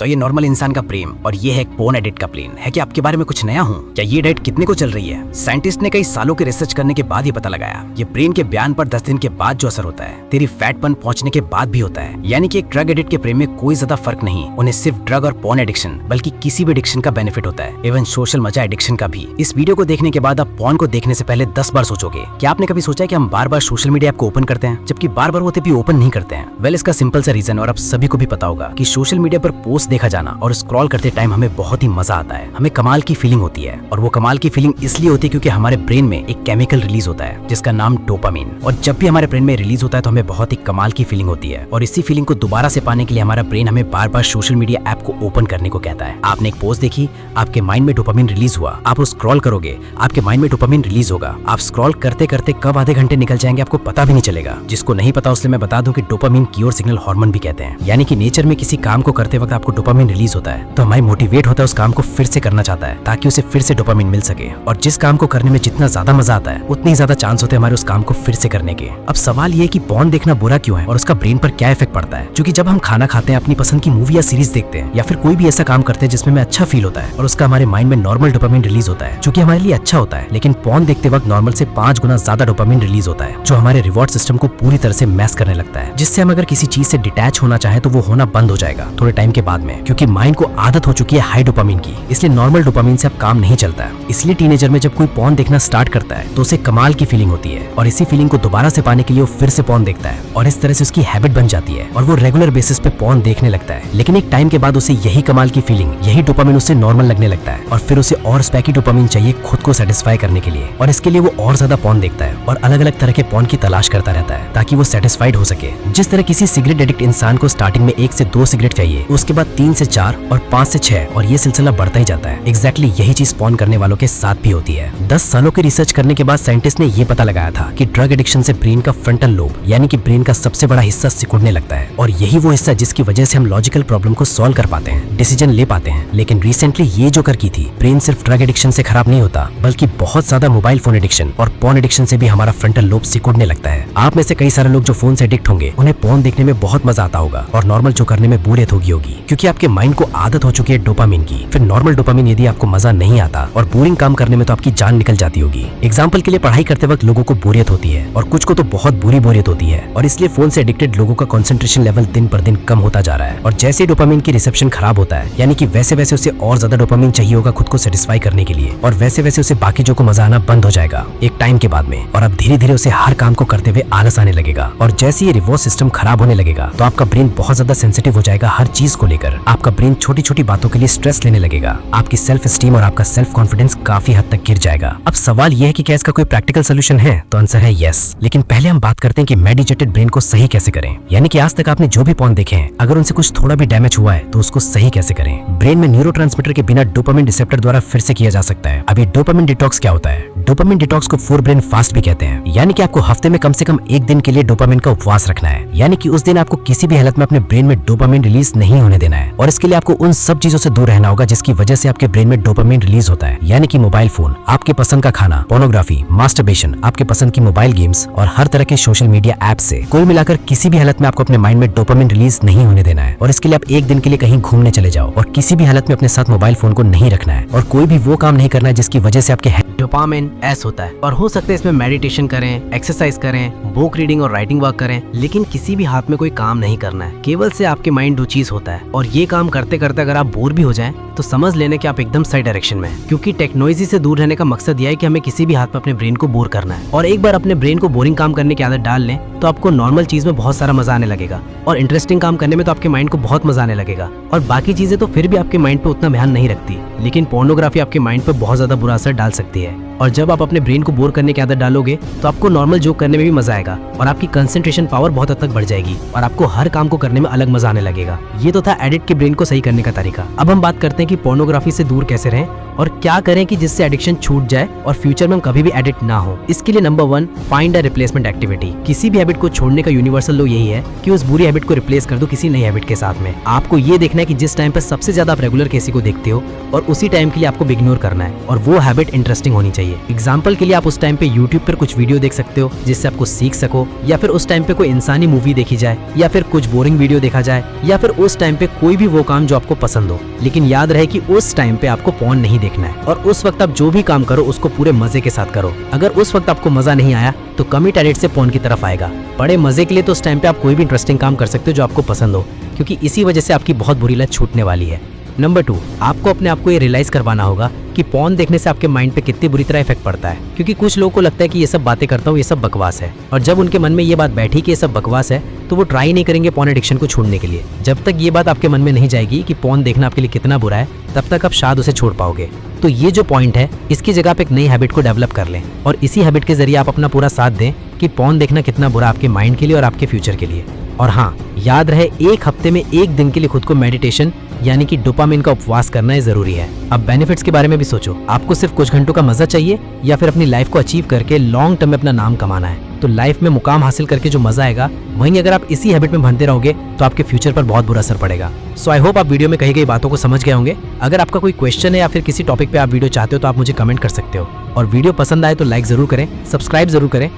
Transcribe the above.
तो ये नॉर्मल इंसान का प्रेम और ये है एक पोर्न एडिक्ट का प्लेन है कि आपके बारे में कुछ नया हूँ क्या? ये डाइट कितने को चल रही है? साइंटिस्ट ने कई सालों के रिसर्च करने के बाद ये पता लगाया ये ब्रेन के बयान पर 10 दिन के बाद जो असर होता है तेरी फैटपन पहुंचने के बाद भी होता है। यानी कि एक ड्रग एडिक्ट के प्रेम में कोई ज्यादा फर्क नहीं, उन्हें सिर्फ ड्रग और पोर्न एडिक्शन बल्कि किसी भी एडिक्शन का बेनिफिट होता है, इवन सोशल मजा एडिक्शन का भी। इस वीडियो को देखने के बाद आप पोर्न को देखने से पहले 10 बार सोचोगे। क्या आपने कभी सोचा है कि हम बार बार सोशल मीडिया ऐप को ओपन करते हैं जबकि बार बार वो भी ओपन नहीं करते हैं? वेल, इसका सिंपल सा रीजन और आप सभी को भी पता होगा कि सोशल मीडिया पर पोस्ट देखा जाना और स्क्रॉल करते टाइम हमें बहुत ही मजा आता है, हमें कमाल की फीलिंग होती है। और वो कमाल की फीलिंग इसलिए होती है क्योंकि हमारे ब्रेन में एक केमिकल रिलीज होता है जिसका नाम डोपामिन, और जब भी हमारे ब्रेन में रिलीज होता है तो हमें बहुत ही कमाल की फीलिंग होती है। और इसी फीलिंग को दोबारा से पाने के लिए हमारा ब्रेन हमें बार बार सोशल मीडिया ऐप को ओपन करने को कहता है। आपने एक पोस्ट देखी, आपके माइंड में डोपामिन रिलीज हुआ, आप वो स्क्रॉल करोगे, आपके माइंड में डोपामिन रिलीज होगा। आप स्क्रॉल करते करते कब आधे घंटे निकल जाएंगे आपको पता भी नहीं चलेगा। जिसको नहीं पता उसलिए मैं बता दूं कि डोपामिन क्यूर सिग्नल हार्मोन भी कहते हैं। यानी कि नेचर में किसी काम को करते वक्त आपको डोपामिन रिलीज होता है तो हमारी मोटिवेट होता है उस काम को फिर से करना चाहता है ताकि उसे फिर से डोपामिन मिल सके। और जिस काम को करने में जितना ज्यादा मजा आता है उतनी ज्यादा चांस होते हैं हमारे उस काम को फिर से करने के। अब सवाल ये है कि पोर्न देखना बुरा क्यों है और उसका ब्रेन पर क्या इफेक्ट पड़ता है? क्योंकि जब हम खाना खाते हैं, अपनी पसंद की मूवी या सीरीज देखते हैं या फिर कोई भी ऐसा काम करते हैं जिसमें हमें अच्छा फील होता है और उसका हमारे माइंड में नॉर्मल डोपामिन रिलीज होता है जो कि हमारे लिए अच्छा होता है, लेकिन पोर्न देखते वक्त नॉर्मल से 5 गुना ज्यादा डोपामिन रिलीज होता है जो हमारे रिवॉर्ड सिस्टम को पूरी तरह से मैस करने लगता है, जिससे हम अगर किसी चीज से डिटैच होना चाहे तो वो होना बंद हो जाएगा थोड़े टाइम के बाद में, क्योंकि माइंड को आदत हो चुकी है हाई डोपामिन की। इसलिए नॉर्मल डोपामिन से अब काम नहीं चलता है। इसलिए टीनेजर में जब कोई पोर्न देखना स्टार्ट करता है तो उसे कमाल की फीलिंग होती है और इसी फीलिंग को दोबारा से पाने के लिए वो फिर से पोर्न देखता है और इस तरह से उसकी हैबिट बन जाती है और वो रेगुलर बेसिस पे पोर्न देखने लगता है। लेकिन एक टाइम के बाद उसे यही कमाल की फीलिंग, यही डोपामिन उससे नॉर्मल लगने लगता है और फिर उसे और स्पैकी डोपामिन चाहिए खुद को सेटिस्फाई करने के लिए, और इसके लिए वो और ज्यादा पोर्न देखता है और अलग अलग तरह के पोर्न की तलाश करता रहता है ताकि वो सेटिस्फाइड हो सके। जिस तरह किसी सिगरेट एडिक्ट इंसान को स्टार्टिंग में 1 से 2 सिगरेट चाहिए, उसके बाद 3 से 4 और 5 से 6 और ये सिलसिला बढ़ता ही जाता है। एग्जैक्टली यही चीज पोर्न करने वालों के साथ भी होती है। 10 सालों की रिसर्च करने के बाद साइंटिस्ट ने ये पता लगाया था कि ड्रग एडिक्शन से ब्रेन का फ्रंटल लोब यानी कि ब्रेन का सबसे बड़ा हिस्सा सिकुड़ने लगता है और यही वो हिस्सा जिसकी वजह से हम लॉजिकल प्रॉब्लम को सॉल्व कर पाते हैं, डिसीजन ले पाते हैं। लेकिन रिसेंटली ये जो कर की थी, ब्रेन सिर्फ ड्रग एडिक्शन से खराब नहीं होता बल्कि बहुत ज्यादा मोबाइल फोन एडिक्शन और पोर्न एडिक्शन से भी हमारा फ्रंटल लोब सिकुड़ने लगता है। आप में से कई सारे लोग जो फोन से एडिक्ट होंगे उन्हें पोर्न देखने में बहुत मजा आता होगा और नॉर्मल जो करने में बोरियत होगी क्योंकि आपके माइंड को आदत हो चुकी है डोपामिन की। फिर नॉर्मल डोपामिन यदि आपको मजा नहीं आता और बोरिंग काम करने में तो आपकी जान निकल जाती होगी। एग्जाम्पल के लिए पढ़ाई करते वक्त लोगों को बोरियत होती है और कुछ को तो बहुत बुरी बोरियत होती है और इसलिए फोन से एडिक्टेड लोगों का कंसंट्रेशन लेवल दिन पर दिन कम होता जा रहा है। और जैसे डोपामिन की रिसेप्शन खराब होता है यानी कि वैसे वैसे उसे और ज्यादा डोपामिन चाहिए होगा खुद को सेटिस्फाई करने के लिए और वैसे वैसे उसे बाकी जो को मजा आना बंद हो जाएगा एक टाइम के बाद में। और अब धीरे धीरे उसे हर काम को करते हुए आलस आने लगेगा और जैसे ये रिवॉर्ड सिस्टम खराब होने लगेगा तो आपका ब्रेन बहुत ज्यादा सेंसिटिव हो जाएगा हर चीज को लेकर। आपका ब्रेन छोटी छोटी बातों के लिए स्ट्रेस लेने लगेगा, आपकी सेल्फ स्टीम और आपका सेल्फ कॉन्फिडेंस काफी हद तक गिर जाएगा। अब सवाल यह है कि क्या इसका कोई प्रैक्टिकल सोल्यूशन है? तो आंसर है यस। लेकिन पहले हम बात करते हैं कि मेडिटेटेड ब्रेन को सही कैसे करें। यानी कि आज तक आपने जो भी पोर्न देखे हैं अगर उनसे कुछ थोड़ा भी डैमेज हुआ है तो उसको सही कैसे करें। ब्रेन में न्यूरोट्रांसमीटर के बिना डोपामिन रिसेप्टर द्वारा फिर से किया जा सकता है। अब ये डोपामिन डिटॉक्स क्या होता है? डोपामिन डिटॉक्स को 4 ब्रेन फास्ट भी कहते हैं। यानी कि आपको हफ्ते में कम से कम 1 दिन के लिए डोपामिन का उपवास रखना है। यानी कि उस दिन आपको किसी भी हालत में अपने ब्रेन में डोपामिन रिलीज नहीं होने देना है और इसके लिए आपको उन सब चीजों से दूर रहना होगा जिसकी वजह से आपके ब्रेन में डोपामिन रिलीज होता है। यानी कि मोबाइल फोन, आपके पसंद का खाना, पोर्नोग्राफी, मास्टरबेशन, आपके पसंद की मोबाइल गेम्स और हर तरह के सोशल मीडिया ऐप से कुल मिलाकर किसी भी हालत में आपको अपने माइंड में डोपामिन रिलीज नहीं होने देना है। और इसके लिए आप 1 दिन के लिए कहीं घूमने चले जाओ और किसी भी हालत में अपने साथ मोबाइल फोन को नहीं रखना है और कोई भी वो काम नहीं करना है जिसकी वजह से आपके डोपामिन ऐस होता है। और हो सकता है इसमें मेडिटेशन करें, एक्सरसाइज करें, बुक रीडिंग और राइटिंग वर्क करें, लेकिन किसी भी हाथ में कोई काम नहीं करना है, केवल से आपके माइंड 2 चीज होता है। और ये काम करते करते अगर आप बोर भी हो जाएं तो समझ लेने कि आप एकदम सही डायरेक्शन में हैं, क्योंकि टेक्नोलॉजी से दूर रहने का मकसद यह है कि हमें किसी भी हाथ में अपने ब्रेन को बोर करना है। और एक बार अपने ब्रेन को बोरिंग काम करने की आदत डाल लें तो आपको नॉर्मल चीज में बहुत सारा मजा आने लगेगा और इंटरेस्टिंग काम करने में तो आपके माइंड को बहुत मजा आने लगेगा और बाकी चीजें तो फिर भी आपके माइंड पे उतना ध्यान नहीं रखती, लेकिन पोर्नोग्राफी आपके माइंड पे बहुत ज्यादा बुरा असर डाल सकती है। और जब आप अपने ब्रेन को बोर करने की आदत डालोगे तो आपको नॉर्मल जोक करने में भी मजा आएगा और आपकी कंसंट्रेशन पावर बहुत हद तक बढ़ जाएगी और आपको हर काम को करने में अलग मजा आने लगेगा। ये तो था एडिक्ट के ब्रेन को सही करने का तरीका। अब हम बात करते हैं कि पोर्नोग्राफी से दूर कैसे रहें और क्या करें कि जिससे एडिक्शन छूट जाए और फ्यूचर में हम कभी भी एडिक्ट ना हो। इसके लिए number 1, find a replacement activity. किसी भी हैबिट को छोड़ने का यूनिवर्सल लॉ यही है कि उस बुरी हैबिट को रिप्लेस कर दो किसी नई हैबिट के साथ में। आपको ये देखना है कि जिस टाइम पर सबसे ज्यादा आप रेगुलर किसी को देखते हो और उसी टाइम के लिए आपको इग्नोर करना है और वो हैबिट इंटरेस्टिंग होनी चाहिए। चाहिए। एग्जाम्पल के लिए आप उस टाइम पे यूट्यूब पर कुछ वीडियो देख सकते हो जिससे आपको सीख सको, या फिर उस टाइम पे कोई इंसानी मूवी देखी जाए, या फिर कुछ बोरिंग वीडियो देखा जाए, या फिर उस टाइम पे कोई भी वो काम जो आपको पसंद हो। लेकिन याद रहे कि उस टाइम पे आपको पॉर्न नहीं देखना है, और उस वक्त आप जो भी काम करो उसको पूरे मजे के साथ करो। अगर उस वक्त आपको मजा नहीं आया तो कमिट एडिट से पॉर्न की तरफ आएगा। बड़े मजे के लिए तो उस टाइम पे आप कोई भी इंटरेस्टिंग काम कर सकते हो जो आपको पसंद हो, क्योंकि इसी वजह से आपकी बहुत बुरी लत छूटने वाली है। नंबर 2, आपको अपने आप को ये रियलाइज करवाना होगा कि पॉर्न देखने से आपके माइंड पे कितनी बुरी तरह इफेक्ट पड़ता है। क्योंकि कुछ लोगों को लगता है कि ये सब बातें करता हूँ ये सब बकवास है, और जब उनके मन में ये बात बैठी कि ये सब बकवास है तो वो ट्राई नहीं करेंगे पॉर्न एडिक्शन को छोड़ने के लिए। जब तक ये बात आपके मन में नहीं जाएगी कि पॉर्न देखना आपके लिए कितना बुरा है, तब तक आप शायद उसे छोड़ पाओगे। तो ये जो पॉइंट है, इसकी जगह आप एक नई हैबिट को डेवलप कर लें, और इसी हैबिट के जरिए आप अपना पूरा साथ दें कि पॉर्न देखना कितना बुरा आपके माइंड के लिए और आपके फ्यूचर के लिए। और हाँ, याद रहे, एक हफ्ते में 1 दिन के लिए खुद को मेडिटेशन यानी कि डोपामिन का उपवास करना है जरूरी है। अब बेनिफिट्स के बारे में भी सोचो, आपको सिर्फ कुछ घंटों का मजा चाहिए या फिर अपनी लाइफ को अचीव करके लॉन्ग टर्म में अपना नाम कमाना है। तो लाइफ में मुकाम हासिल करके जो मजा आएगा, वहीं अगर आप इसी हैबिट में बनते रहोगे तो आपके फ्यूचर पर बहुत बुरा असर पड़ेगा। सो आई होप आप वीडियो में कही गई बातों को समझ गए होंगे। अगर आपका कोई क्वेश्चन है या फिर किसी टॉपिक पे आप वीडियो चाहते हो तो आप मुझे कमेंट कर सकते हो, और वीडियो पसंद आए तो लाइक जरूर करें, सब्सक्राइब जरूर करें।